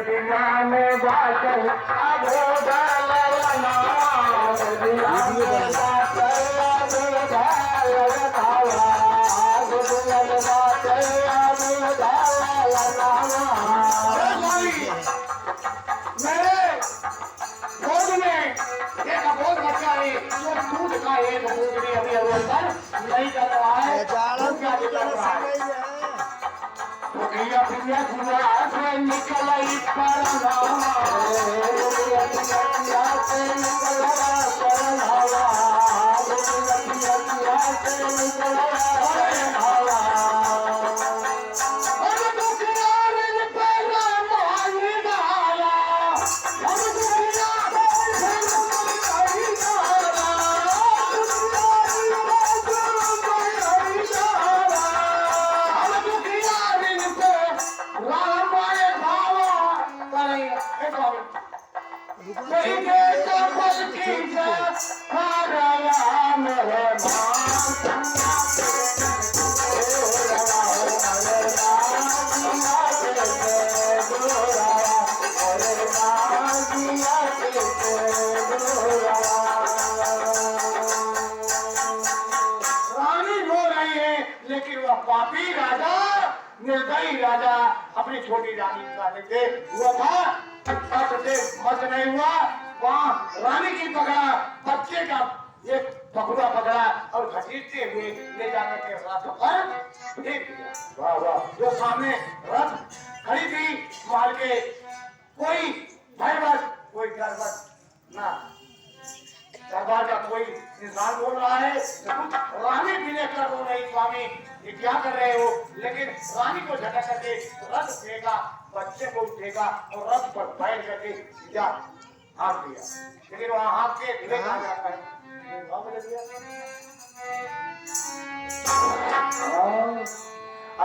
दुनिया में बाटे अबो डालना दुनिया में बाटे अबो डालना दुनिया में बाटे अबो डालना मेरे गोद में एक अबोध बच्चा है जो दूध का एक दूध भी अभी अंदर नहीं कर रहा है तो क्या दिक्कत है भैया भैया भैया से निकल परनावा भैया भैया से निकल परनावा भैया भैया से निकल परनावा हम तो किनारे पर माही डाला हम तो किनारे पर माही डाला पापी राजा निर्दयी राजा अपनी छोटी रानी का देखे हुआ था मत नहीं हुआ वहाँ रानी की पकड़ा बच्चे का एक पकड़ा पकड़ा और घसीटते हुए ले जाकर के रथ पर फेंक दिया। वाह वाह जो सामने रथ खड़ी थी मार के कोई भयवश कोई डरवश ना दरबार का कोई इंसान बोल रहा है रानी भी लेकर रो रही स्वामी ये क्या कर रहे हो लेकिन रानी को झटक करके रथ फेंका बच्चे को फेंका और रथ पर बैठ करके जा हाथ दिया लेकिन वहां हाथ के ढीले कहा जाता है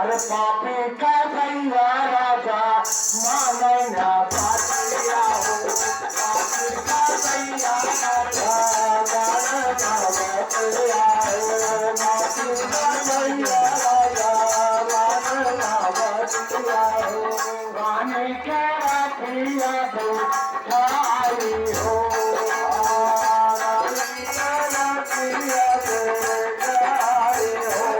अरे पापी का भैया राजा मानना पातिया हो पापी का भैया राजा मानना पातिया हो पापी का भैया राजा मानना पातिया हो रानी के रखिया हो खाई हो रानी के रखिया हो खाई हो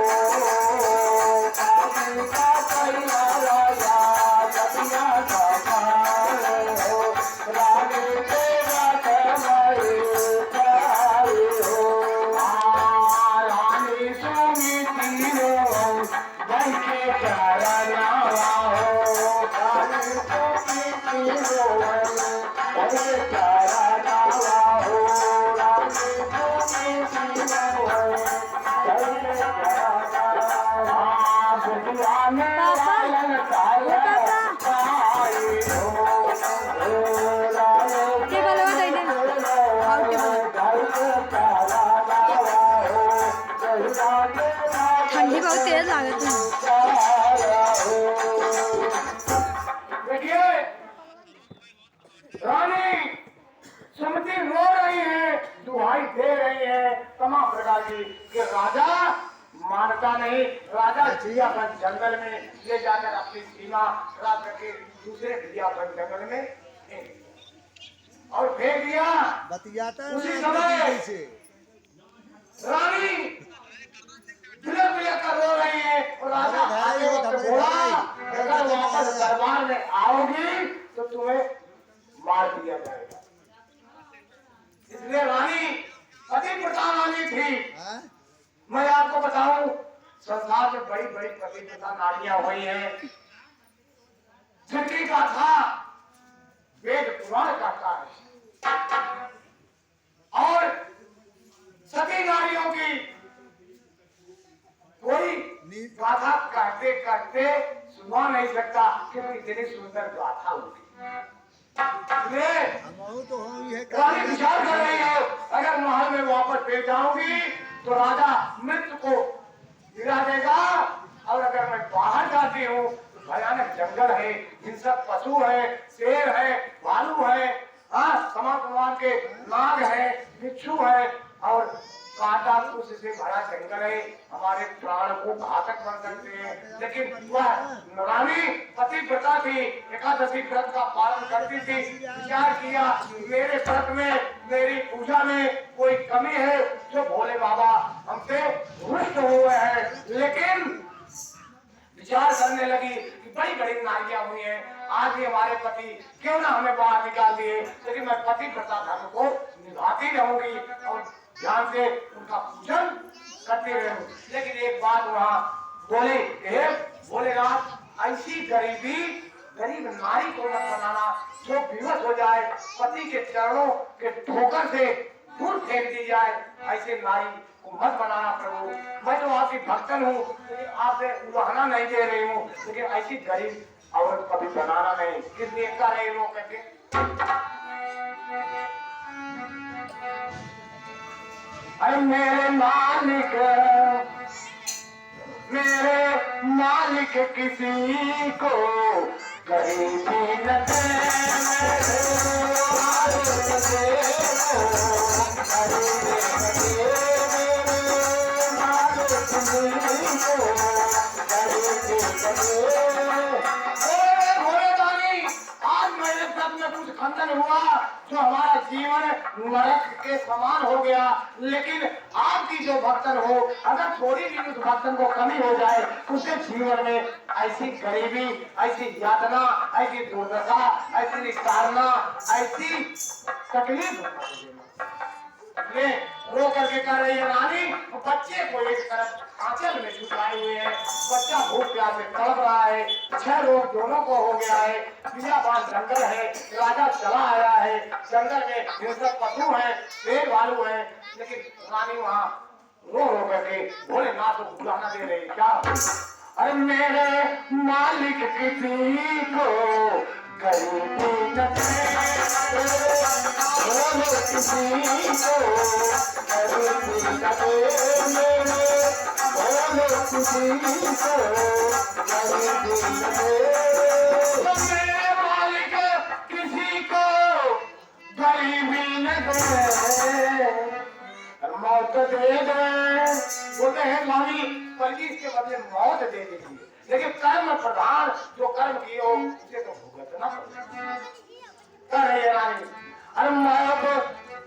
ठंडी बहुत तेज आ गई देखिए रानी सुमति रो रही है दुहाई दे रही है तमाम प्रकार की कि राजा मानता नहीं राजा जियापन जंगल में ले जाकर अपनी सीमा खराब करके दूसरे जियापन जंगल में और फेंक दिया उसी समय रानी कर रो रही है और राजा आगे वक्त बोला अगर वापस दरबार में आओगी तो तुम्हें मार दिया जाएगा इसलिए रानी अति प्रधान रानी थी मैं आपको बताऊं संसार में बड़ी बड़ी पतिव्रता नारियां हुई हैं जिनकी गाथा वेद पुराण कहता है और सती नारियों की कोई गाथा कहते कहते सुना नहीं सकता कि इतनी सुंदर गाथा होगी रानी विचार कर रही है अगर महल में वापस ले जाऊंगी तो राजा मृत्यु को गिरा देगा और अगर मैं बाहर जाती हूँ तो भयानक जंगल है हिंसक पशु है शेर है भालू है तमाम प्रकार के नाग है बिच्छू है और काटा उससे भरा जंगल है, हमारे प्राण को घातक बन सकते हैं। लेकिन वह रानी पतिव्रता थी, एकादशी व्रत का पालन करती थी। विचार किया मेरे व्रत में, मेरी पूजा में कोई कमी है जो भोले बाबा हमसे रुष्ट हुए हैं। लेकिन विचार करने लगी कि बड़ी बड़ी नारियां हुई हैं, आज भी हमारे पति क्यों ना हमें बाहर निकाल दिए, लेकिन मैं पतिव्रता धर्म को निभाती रहूंगी और ध्यान से उनका पूजन करती रहूंगी। लेकिन एक बात वहाँ बोले, हे भोलेनाथ, ऐसी गरीब नारी को मत बनाना जो विवश हो जाए, पति के चरणों के ठोकर से दूर फेंक दी जाए, ऐसे नारी को मत बनाना प्रभु। मैं तो आपकी भक्तन हूँ, लेकिन आपसे उलाहना नहीं दे रही हूँ, लेकिन ऐसी गरीब औरत कभी बनाना नहीं। किस लिए कर रहे वो कहते, अरे मेरे मालिक किसी को गरीबी न दे, खंडन हुआ जो हमारा जीवन नरक के समान हो गया। लेकिन आपकी जो भक्तन हो, अगर थोड़ी भी उस भक्तन को कमी हो जाए, उसके जीवन में ऐसी गरीबी, ऐसी यातना, ऐसी दुर्दशा, ऐसी निस्तारना, ऐसी तकलीफ ये रो करके कर रही है रानी। बच्चे को एक तरफ आंचल में छुपाए हुए है, बच्चा भूख प्यास से तड़प रहा है, 6 रोग दोनों को हो गया है। बियाबान जंगल है, राजा चला आया है, जंगल में हिंसक पशु है, पेड़ भालू है, लेकिन रानी वहाँ रो रो करके भोलेनाथ को बुलाना दे रही। क्या, अरे मेरे मालिक किसी को गरीबी न दे, किसी को गरीबी न दे, किसी को गरीबी न दे, मेरे मालिक किसी को गरीबी न दे, मौत दे दे। बोलते हैं स्वामी पति के बदले मौत दे दीजिए, लेकिन कर्म प्रधान जो कर्म किए हो उसे तो भुगतना कर रही है रानी। अरे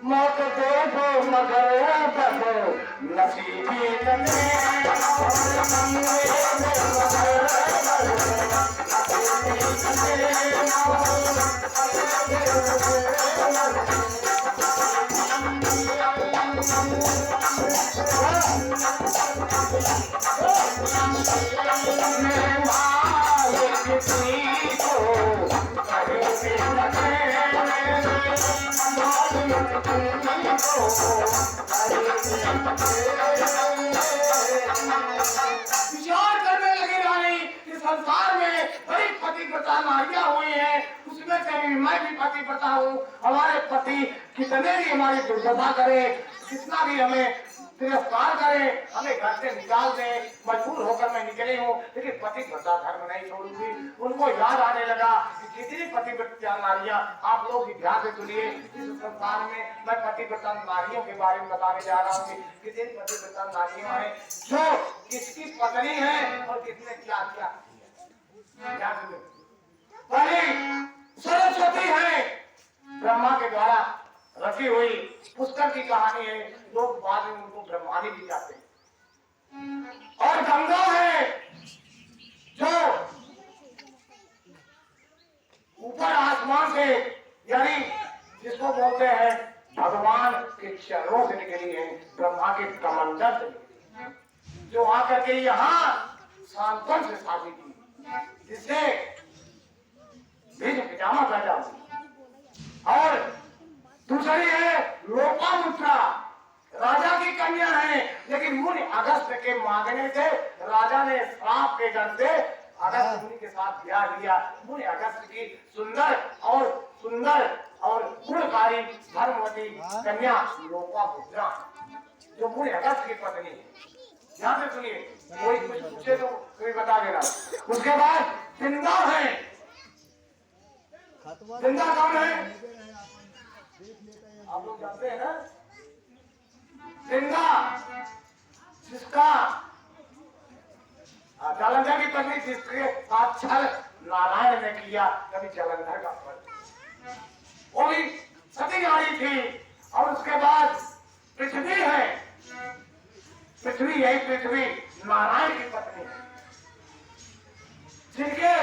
मौत दे दो मगर बस नसीबी न विचार करने लगी रानी कि संसार में बड़ी पतिव्रता नारियां हुई हैं, उसमें से भी मैं भी पतिव्रता हूँ। हमारे पति कितने भी हमारी दुर्दशा करे, कितना भी हमें तिरस्कार करे, हमें घर से निकाल दे, मजबूर होकर मैं निकली हूँ, लेकिन पतिव्रता धर्म नहीं छोड़ूंगी। उनको याद आने लगा कि कितनी पतिव्रता नारियां, आप लोग भी ध्यान से सुनिए। इस संसार में मैं पतिव्रता नारियों के बारे में बताने जा रहा हूँ कि कितनी पतिव्रता नारियां हैं जो किसकी पत्नी है और किसने क्या क्या किया। पहली सरस्वती है, ब्रह्मा के द्वारा रखी हुई पुस्तक की कहानी है, लोग बाद में उनको ब्रह्मानी भी जाते हैं। और गंगा है जो ऊपर आसमान से, यानी जिसको बोलते हैं भगवान के चरणों से निकली है, ब्रह्मा के कमंडल से निकली है, जो आकर के यहाँ सांत्वन से शादी की, जिससे बीज पिजामा पैदा हुई। और दूसरी है लोपामुद्रा, राजा की कन्या है, लेकिन मुनि अगस्त के मांगने से राजा ने श्राप के डर से अगस्त मुनि के साथ ब्याह किया। मुनि अगस्त की सुंदर और गुणकारी धर्मवती कन्या लोपामुद्रा, जो मुनि अगस्त की पत्नी है। ध्यान से सुनिए, कोई कुछ पूछे तो कोई बता देना। उसके बाद जिंदा है, जिंदा कौन है आप लोग जानते हैं ना? जिंदा जिसका जालंधर की पत्नी जिसके साथ छल नारायण ने किया, कभी जालंधर का फल, वो भी सती नारी थी। और उसके बाद पृथ्वी है, पृथ्वी यही पृथ्वी नारायण की पत्नी है, जिनके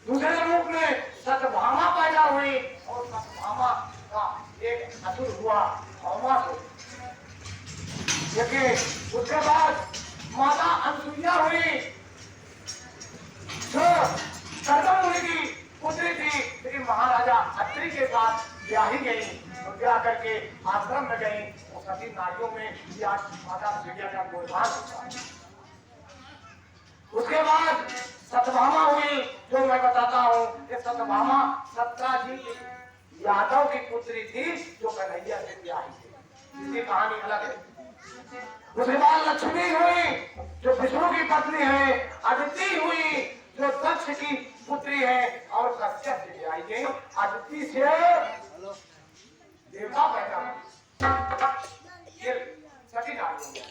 दूसरे रूप में सतभामा पैदा हुई और सतभामा का एक असुर हुआ भौमासुर। देखिए उसके बाद माता अनसुईया हुई जो कर्दम मुनि की पुत्री थी, लेकिन महाराजा अत्रि के साथ ब्याही गई, तो ब्याह करके आश्रम में गई। वो सभी नारियों में माता अनसुईया का गुणगान होता है। उसके बाद सतभामा हुई, जो मैं बताता हूँ कि सतभामा सत्राजीत यादव की पुत्री थी, जो कन्हैया से ब्याही थी, इसकी कहानी अलग है। उसके बाद लक्ष्मी हुई, जो विष्णु की पत्नी है। अदिति हुई, जो दक्ष की पुत्री है और कश्यप से ब्याही गई। अदिति से देवता पैदा हुआ, ये सती नारी।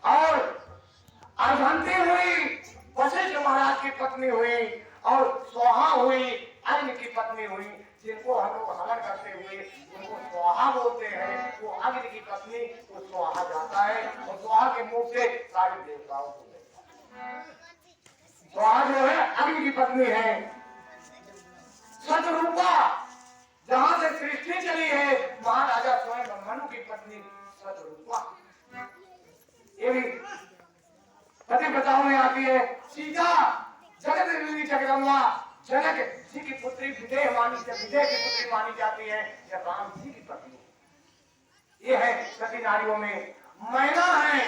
और अर्धंती हुई, वशिष्ठ महाराज की पत्नी हुई। और स्वाहा हुई, अग्नि की पत्नी हुई, जिनको हम लोग हवन करते हुए उनको स्वाहा बोलते हैं। वो अग्नि की पत्नी, वो स्वाहा जाता है और स्वाहा के मुंह से सारे देवताओं को देता है। स्वाहा जो है अग्नि की पत्नी है। सतरूपा, जहां से सृष्टि चली है, महाराजा स्वयं मनु की पत्नी सतरूपा, ये भी पतिव्रताओं में आती है। सीता जगत जननी जगदम्बा, जनक जी की पुत्री, विदेह की पुत्री मानी जाती है, या राम जी की पत्नी। ये है सती नारियों में। मैना है,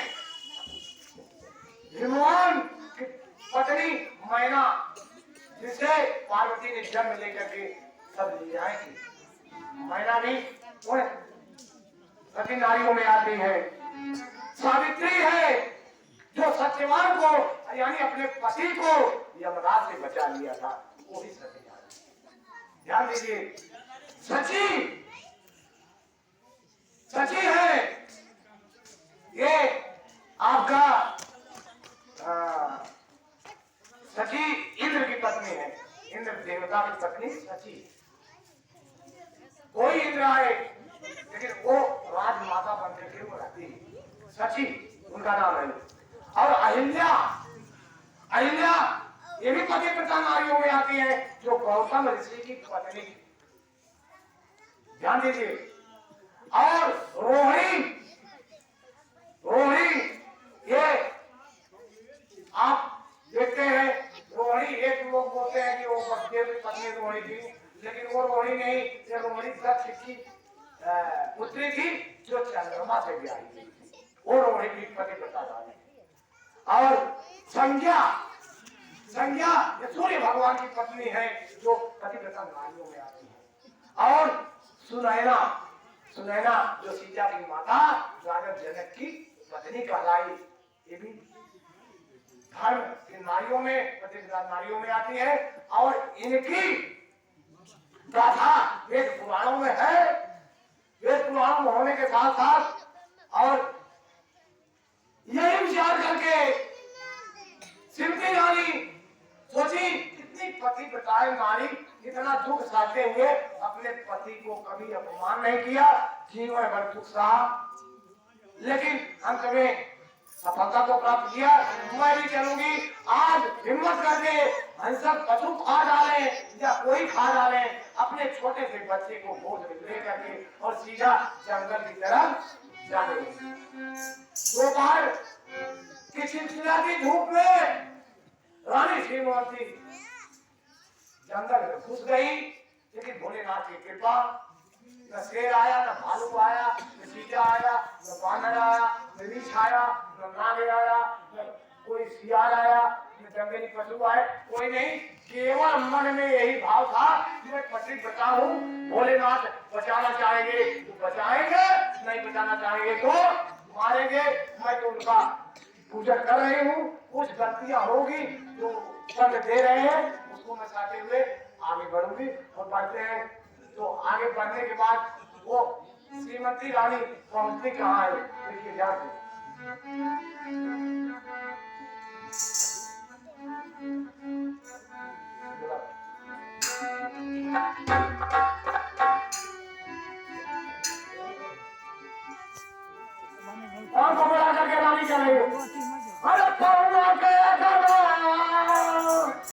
हिमवान की पत्नी मैना, जिसे पार्वती ने जन्म लेकर के सब ले जाएगी। मैना भी सती नारियों में आती है। सावित्री है, जो सत्यवान को यानी अपने पति को यमराज से बचा लिया था, वो भी सती नारी। ध्यान दीजिए। सची है, ये आपका सची इंद्र की पत्नी है, इंद्र देवता की पत्नी सची। कोई इंद्र आए लेकिन वो राजमाता बन करके वो रहती है, सची उनका नाम है। और अहिल्या, अहिल्या ये भी पतिव्रता नारियों में आती है, जो गौतम ऋषि की पत्नी। ध्यान दीजिए। और रोहिणी, रोहिणी ये आप देखते हैं, रोहिणी एक लोग बोलते हैं कि वो बसदेव की पत्नी रोहिणी थी, लेकिन वो रोहिणी नहीं, ये रोहिणी दक्ष की पुत्री थी, जो चंद्रमा से ब्याही थी, वो रोहिणी की पतिव्रता नारी। और संज्ञा, संज्ञा ये सूर्य भगवान की पत्नी है, जो पतिव्रता नारियों में आती है। और सुनैना, सुनैना जो सीता की माता, राजा जनक की पत्नी कहलाई, ये भी धर्म की नारियों में, पतिव्रता नारियों में आती है। और इनकी गाथा वेद पुराणों में है। वेद पुराणों में होने के साथ साथ और यही विचार करके सिमती रानी सोची, कितनी पतिव्रता नारी, इतना दुख सहते हुए अपने पति को कभी अपमान नहीं किया, जीवन भर दुख सहा, लेकिन अंत में सफलता को प्राप्त किया। मैं भी चलूंगी, आज हिम्मत करके हिंसक पशु खा डाले या कोई खा डाले, अपने छोटे से बच्चे को गोद में ले करके और सीधा जंगल की तरफ जाने लगी। दोपहर की चिलचिलाती धूप में रानी श्रीमती जंगल में घुस गई, लेकिन भोलेनाथ की कृपा, न शेर आया, न भालू आया, न चीता आया, न बानर आया, न रीछ आया, न नाग आया, न कोई सियार आया, न जंगली पशु आए, कोई नहीं। केवल मन में यही भाव था कि मैं पतिव्रता हूँ, भोलेनाथ बचाना चाहेंगे तो बचाएंगे, नहीं बचाना चाहेंगे तो मारेंगे। मैं तो उनका पूजा कर रही हूँ, कुछ गलतियां होगी जो संग दे रहे हैं, उसको मैं सहते हुए आगे बढ़ूंगी। और बढ़ते हैं तो आगे बढ़ने के बाद वो श्रीमती रानी पहुंचती कहाँ है? देखिए जाके और खबर आकर के रानी कर रही है। अरे